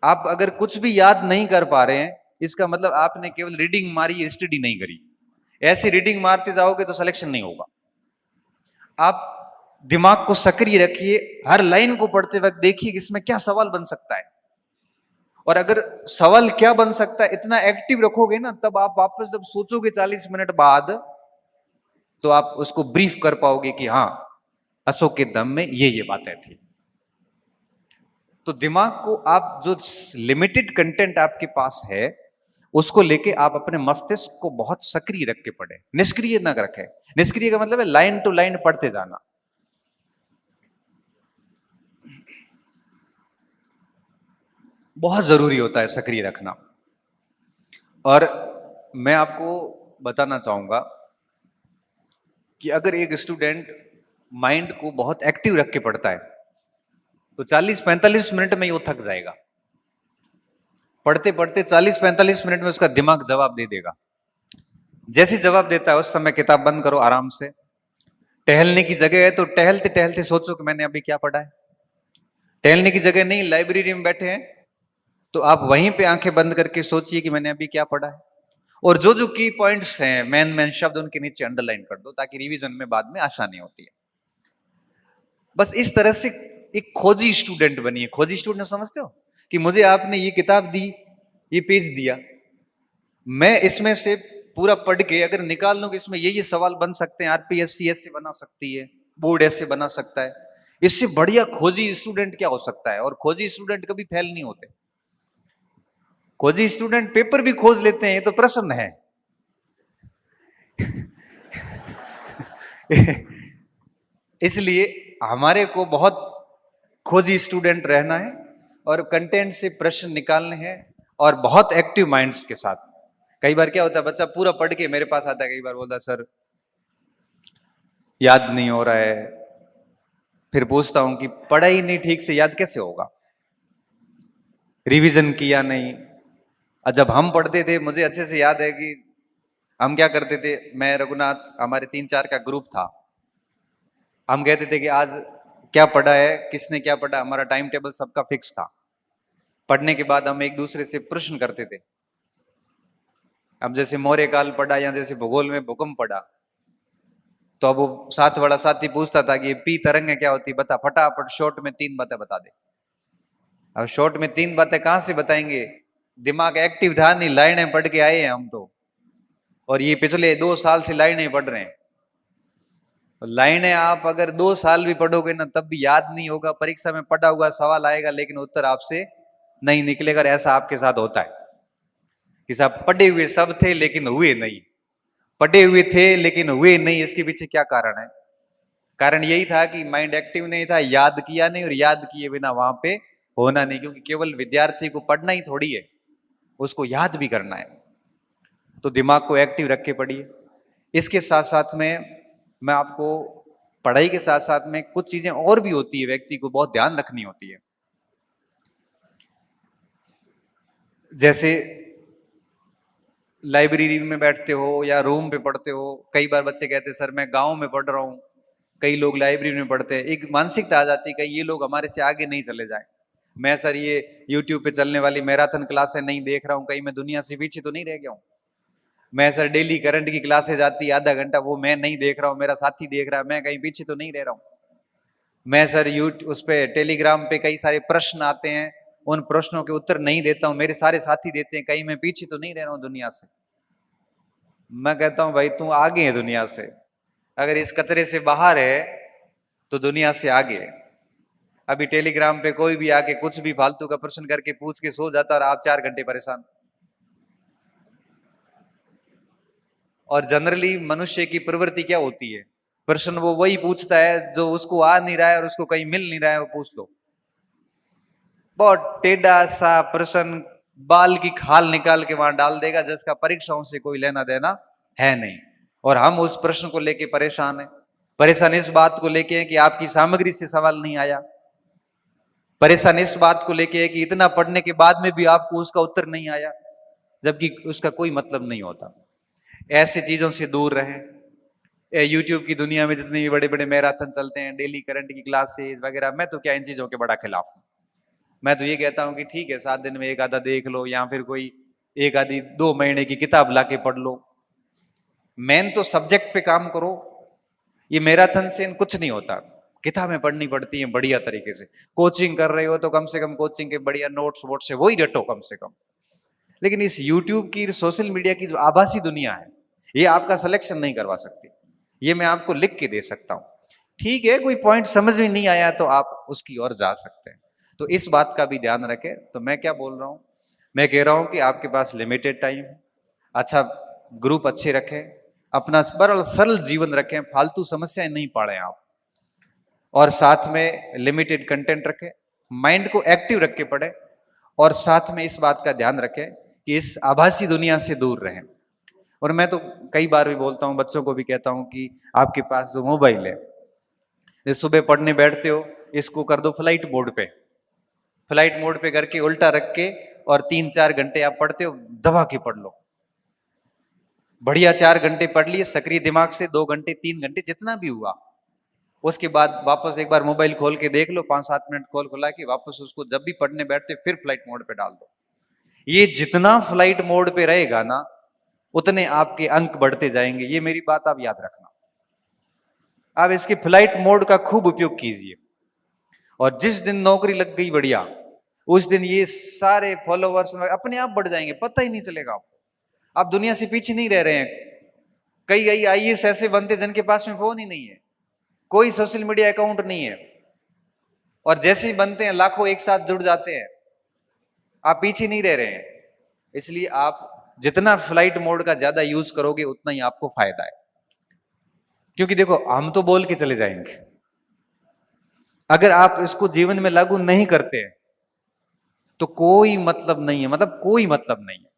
आप अगर कुछ भी याद नहीं कर पा रहे हैं, इसका मतलब आपने केवल रीडिंग मारी, स्टडी नहीं करी। ऐसी रीडिंग मारते जाओगे तो सिलेक्शन नहीं होगा। आप दिमाग को सक्रिय रखिए, हर लाइन को पढ़ते वक्त देखिए कि इसमें क्या सवाल बन सकता है, और अगर सवाल क्या बन सकता है इतना एक्टिव रखोगे ना, तब आप वापस जब सोचोगे 40 मिनट बाद, तो आप उसको ब्रीफ कर पाओगे कि हाँ, अशोक के दम में ये बातें थी। तो दिमाग को आप जो लिमिटेड कंटेंट आपके पास है उसको लेके आप अपने मस्तिष्क को बहुत सक्रिय रख के पढ़े, निष्क्रिय ना रखें। निष्क्रिय का मतलब है लाइन टू लाइन पढ़ते जाना। बहुत जरूरी होता है सक्रिय रखना। और मैं आपको बताना चाहूंगा कि अगर एक स्टूडेंट माइंड को बहुत एक्टिव रख के पढ़ता है तो 40-45 मिनट में वो थक जाएगा। पढ़ते पढ़ते 40-45 मिनट में उसका दिमाग जवाब दे देगा। जैसे जवाब देता है उस समय किताब बंद करो आराम से। टहलने की जगह है तो टहलते टहलते सोचो कि मैंने अभी क्या पढ़ा है। टहलने की जगह नहीं, लाइब्रेरी में बैठे हैं तो आप वहीं पे आंखें बंद करके सोचिए कि मैंने अभी क्या पढ़ा है, और जो जो की पॉइंट्स हैं, मेन मेन शब्द, उनके नीचे अंडरलाइन कर दो ताकि रिवीजन में बाद में आसानी होती है। बस इस तरह से एक खोजी स्टूडेंट बनिए। खोजी स्टूडेंट समझते हो कि मुझे आपने ये किताब दी, ये पेज दिया, मैं इसमें से पूरा पढ़ के अगर निकाल लूं कि इसमें ये सवाल बन सकते हैं, आरपीएससी ऐसे बना सकती है, बोर्ड ऐसे बना सकता है, इससे बढ़िया खोजी स्टूडेंट क्या हो सकता है। और खोजी स्टूडेंट कभी फेल नहीं होते। खोजी स्टूडेंट पेपर भी खोज लेते हैं, ये तो प्रश्न है। इसलिए हमारे को बहुत खोजी स्टूडेंट रहना है और कंटेंट से प्रश्न निकालने हैं, और बहुत एक्टिव माइंड्स के साथ। कई बार क्या होता है, बच्चा पूरा पढ़ के मेरे पास आता है, कई बार बोलता है सर याद नहीं हो रहा है। फिर पूछता हूं कि पढ़ा ही नहीं ठीक से, याद कैसे होगा, रिवीजन किया नहीं। और जब हम पढ़ते थे मुझे अच्छे से याद है कि हम क्या करते थे, मैं रघुनाथ, हमारे 3-4 का ग्रुप था, हम कहते थे कि आज क्या पढ़ा है, किसने क्या पढ़ा, हमारा टाइम टेबल सबका फिक्स था। पढ़ने के बाद हम एक दूसरे से प्रश्न करते थे। अब जैसे मौर्य काल पढ़ा या जैसे भूगोल में भूकंप पढ़ा, तो अब वो साथ वाला साथी पूछता था कि पी तरंग क्या होती, बता फटाफट शॉर्ट में 3 बातें बता दे। अब शॉर्ट में 3 बातें कहां से बताएंगे, दिमाग एक्टिव था नहीं, लाइनें पढ़ के आए हैं हम तो, और ये पिछले 2 साल से लाइनें पढ़ रहे हैं। लाइनें आप अगर 2 साल भी पढ़ोगे ना तब भी याद नहीं होगा। परीक्षा में पढ़ा हुआ सवाल आएगा लेकिन उत्तर आपसे नहीं निकलेगा। ऐसा आपके साथ होता है कि साहब पढ़े हुए सब थे लेकिन हुए नहीं, पढ़े हुए थे लेकिन हुए नहीं। इसके पीछे क्या कारण है? कारण यही था कि माइंड एक्टिव नहीं था, याद किया नहीं, और याद किए बिना वहां पे होना नहीं, क्योंकि केवल विद्यार्थी को पढ़ना ही थोड़ी है, उसको याद भी करना है। तो दिमाग को एक्टिव रख के पढ़िए। इसके साथ साथ में मैं आपको, पढ़ाई के साथ साथ में कुछ चीजें और भी होती है, व्यक्ति को बहुत ध्यान रखनी होती है। जैसे लाइब्रेरी में बैठते हो या रूम पे पढ़ते हो, कई बार बच्चे कहते हैं सर मैं गांव में पढ़ रहा हूं, कई लोग लाइब्रेरी में पढ़ते हैं। एक मानसिकता आ जाती है कहीं ये लोग हमारे से आगे नहीं चले जाए। मैं सर ये यूट्यूब पे चलने वाली मैराथन क्लासें नहीं देख रहा हूं, कहीं मैं दुनिया से पीछे तो नहीं रह गया हूं। मैं सर डेली करंट की क्लासेज आती है आधा घंटा, वो मैं नहीं देख रहा हूं, मेरा साथी देख रहा है, मैं कहीं पीछे तो नहीं रह रहा हूं। मैं सर यूट्यूब उस पे टेलीग्राम पे कई सारे प्रश्न आते हैं, उन प्रश्नों के उत्तर नहीं देता हूं, मेरे सारे साथी देते हैं, कहीं मैं पीछे तो नहीं रह रहा हूं दुनिया से। मैं कहता हूं भाई तू आगे है दुनिया से, अगर इस कचरे से बाहर है तो दुनिया से आगे है। अभी टेलीग्राम पे कोई भी आके कुछ भी फालतू का प्रश्न करके पूछ के सो जाता और आप 4 घंटे परेशान। और जनरली मनुष्य की प्रवृत्ति क्या होती है, प्रश्न वो वही पूछता है जो उसको आ नहीं रहा है और उसको कहीं मिल नहीं रहा है, वो पूछ लो। बहुत टेढ़ा सा प्रश्न, बाल की खाल निकाल के वहां डाल देगा, जिसका परीक्षाओं से कोई लेना देना है नहीं। और हम उस प्रश्न को लेके परेशान है। परेशान इस बात को लेके है कि आपकी सामग्री से सवाल नहीं आया। परेशान इस बात को लेके है कि इतना पढ़ने के बाद में भी आपको उसका उत्तर नहीं आया, जबकि उसका कोई मतलब नहीं होता। ऐसे चीजों से दूर रहें। यूट्यूब की दुनिया में जितने भी बड़े बड़े मैराथन चलते हैं, डेली करंट की क्लासेस वगैरह, मैं तो क्या इन चीजों के बड़ा खिलाफ हूं। मैं तो ये कहता हूं कि ठीक है 7 दिन में एक आधा देख लो, या फिर कोई एक आधी 2 महीने की किताब लाके पढ़ लो। मेन तो सब्जेक्ट पे काम करो। ये मैराथन से कुछ नहीं होता, किताबें पढ़नी पड़ती हैं बढ़िया तरीके से। कोचिंग कर रहे हो तो कम से कम कोचिंग के बढ़िया नोट्स वोट्स से वही रटो कम से कम। लेकिन इस यूट्यूब की, सोशल मीडिया की जो आभासी दुनिया है, ये आपका सिलेक्शन नहीं करवा सकती। ये मैं आपको लिख के दे सकता हूं। ठीक है, कोई पॉइंट समझ में नहीं आया तो आप उसकी ओर जा सकते हैं। तो इस बात का भी ध्यान रखें। तो मैं क्या बोल रहा हूं, मैं कह रहा हूं कि आपके पास लिमिटेड टाइम, अच्छा ग्रुप अच्छे रखें, अपना सरल जीवन रखें, फालतू समस्याएं नहीं पाड़ें आप, और साथ में लिमिटेड कंटेंट रखें, माइंड को एक्टिव रख के पढ़ें, और साथ में इस बात का ध्यान रखें कि इस आभासी दुनिया से दूर रहें। और मैं तो कई बार भी बोलता हूं, बच्चों को भी कहता हूं कि आपके पास जो मोबाइल है, सुबह पढ़ने बैठते हो, इसको कर दो फ्लाइट मोड पे। फ्लाइट मोड पे करके उल्टा रख के, और 3-4 घंटे आप पढ़ते हो, दबा के पढ़ लो। बढ़िया 4 घंटे पढ़ लिए सक्रिय दिमाग से, 2 घंटे 3 घंटे जितना भी हुआ, उसके बाद वापस एक बार मोबाइल खोल के देख लो, 5-7 मिनट खोल खुला के वापस उसको जब भी पढ़ने बैठते फिर फ्लाइट मोड पे डाल दो। ये जितना फ्लाइट मोड पे रहेगा ना, उतने आपके अंक बढ़ते जाएंगे। ये मेरी बात आप याद रखना। आप इसके फ्लाइट मोड का खूब उपयोग कीजिए, और जिस दिन नौकरी लग गई बढ़िया, उस दिन ये सारे फॉलोवर्स अपने आप बढ़ जाएंगे, पता ही नहीं चलेगा आपको। आप दुनिया से पीछे नहीं रह रहे हैं। कई कई आईएएस ऐसे बनते जिनके पास में फोन ही नहीं है, कोई सोशल मीडिया अकाउंट नहीं है, और जैसे ही बनते हैं लाखों एक साथ जुड़ जाते हैं। आप पीछे नहीं रह रहे हैं। इसलिए आप जितना फ्लाइट मोड का ज्यादा यूज करोगे उतना ही आपको फायदा है। क्योंकि देखो, हम तो बोल के चले जाएंगे, अगर आप इसको जीवन में लागू नहीं करते हैं तो कोई मतलब नहीं है, मतलब कोई मतलब नहीं है।